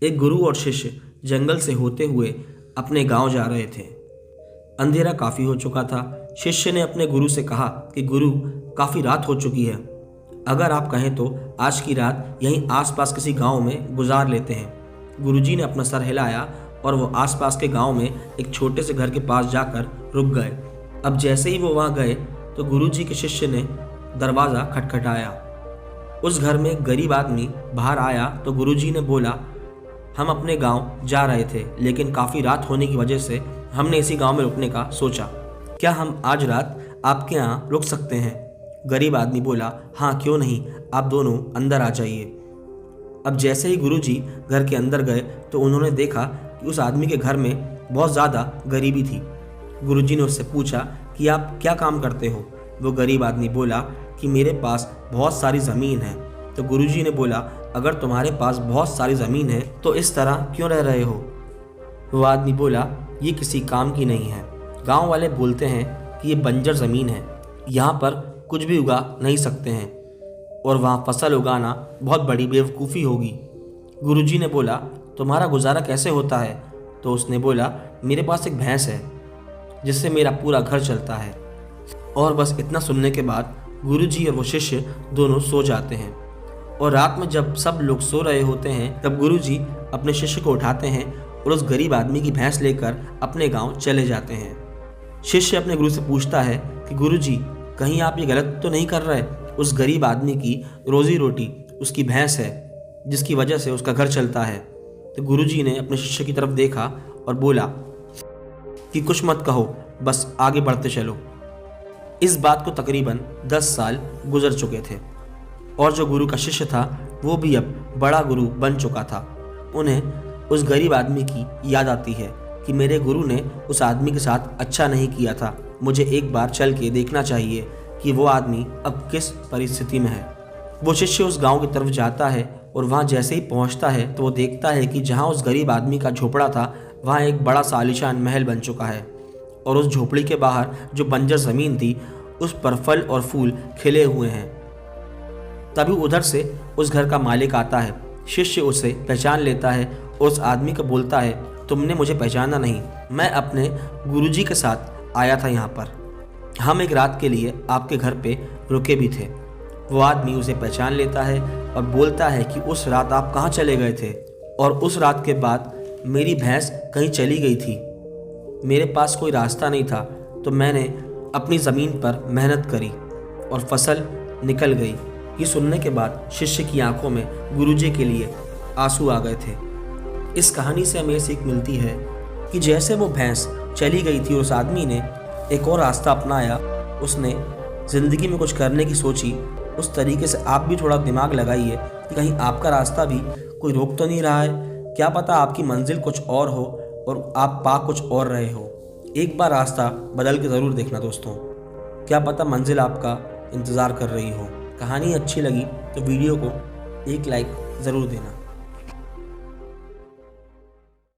एक गुरु और शिष्य जंगल से होते हुए अपने गांव जा रहे थे। अंधेरा काफी हो चुका था। शिष्य ने अपने गुरु से कहा कि गुरु, काफी रात हो चुकी है, अगर आप कहें तो आज की रात यहीं आसपास किसी गांव में गुजार लेते हैं। गुरुजी ने अपना सर हिलाया और वो आसपास के गांव में एक छोटे से घर के पास जाकर रुक गए। अब जैसे ही वो वहां गए तो गुरुजी के शिष्य ने दरवाज़ा खटखटाया। उस घर में एक गरीब आदमी बाहर आया तो गुरुजी ने बोला, हम अपने गांव जा रहे थे, लेकिन काफ़ी रात होने की वजह से हमने इसी गांव में रुकने का सोचा। क्या हम आज रात आपके यहाँ रुक सकते हैं? गरीब आदमी बोला, हाँ क्यों नहीं, आप दोनों अंदर आ जाइए। अब जैसे ही गुरुजी घर के अंदर गए तो उन्होंने देखा कि उस आदमी के घर में बहुत ज़्यादा गरीबी थी। गुरुजी ने उससे पूछा कि आप क्या काम करते हो? वो गरीब आदमी बोला कि मेरे पास बहुत सारी ज़मीन है। तो गुरुजी ने बोला, अगर तुम्हारे पास बहुत सारी ज़मीन है तो इस तरह क्यों रह रहे हो? वो आदमी बोला, ये किसी काम की नहीं है। गांव वाले बोलते हैं कि ये बंजर ज़मीन है, यहाँ पर कुछ भी उगा नहीं सकते हैं और वहाँ फसल उगाना बहुत बड़ी बेवकूफ़ी होगी। गुरुजी ने बोला, तुम्हारा गुजारा कैसे होता है? तो उसने बोला, मेरे पास एक भैंस है जिससे मेरा पूरा घर चलता है। और बस इतना सुनने के बाद गुरुजी और वो शिष्य दोनों सो जाते हैं। और रात में जब सब लोग सो रहे होते हैं तब गुरुजी अपने शिष्य को उठाते हैं और उस गरीब आदमी की भैंस लेकर अपने गांव चले जाते हैं। शिष्य अपने गुरु से पूछता है कि गुरुजी, कहीं आप ये गलत तो नहीं कर रहे? उस गरीब आदमी की रोजी रोटी उसकी भैंस है जिसकी वजह से उसका घर चलता है। तो गुरुजी ने अपने शिष्य की तरफ देखा और बोला कि कुछ मत कहो, बस आगे बढ़ते चलो। इस बात को तकरीबन 10 साल गुजर चुके थे और जो गुरु का शिष्य था वो भी अब बड़ा गुरु बन चुका था। उन्हें उस गरीब आदमी की याद आती है कि मेरे गुरु ने उस आदमी के साथ अच्छा नहीं किया था, मुझे एक बार चल के देखना चाहिए कि वो आदमी अब किस परिस्थिति में है। वो शिष्य उस गांव की तरफ जाता है और वहाँ जैसे ही पहुँचता है तो वो देखता है कि जहाँ उस गरीब आदमी का झोपड़ा था वहाँ एक बड़ा सा आलीशान महल बन चुका है और उस झोपड़ी के बाहर जो बंजर ज़मीन थी उस पर फल और फूल खिले हुए हैं। तभी उधर से उस घर का मालिक आता है। शिष्य उसे पहचान लेता है और उस आदमी को बोलता है, तुमने मुझे पहचाना नहीं, मैं अपने गुरुजी के साथ आया था यहाँ पर, हम एक रात के लिए आपके घर पे रुके भी थे। वो आदमी उसे पहचान लेता है और बोलता है कि उस रात आप कहाँ चले गए थे? और उस रात के बाद मेरी भैंस कहीं चली गई थी, मेरे पास कोई रास्ता नहीं था, तो मैंने अपनी ज़मीन पर मेहनत करी और फसल निकल गई। ये सुनने के बाद शिष्य की आंखों में गुरुजी के लिए आंसू आ गए थे। इस कहानी से हमें सीख मिलती है कि जैसे वो भैंस चली गई थी, उस आदमी ने एक और रास्ता अपनाया, उसने ज़िंदगी में कुछ करने की सोची। उस तरीके से आप भी थोड़ा दिमाग लगाइए कि कहीं आपका रास्ता भी कोई रोक तो नहीं रहा है। क्या पता आपकी मंजिल कुछ और हो और आप पा कुछ और रहे हो। एक बार रास्ता बदल के ज़रूर देखना दोस्तों, क्या पता मंजिल आपका इंतज़ार कर रही हो। कहानी अच्छी लगी तो वीडियो को एक लाइक ज़रूर देना।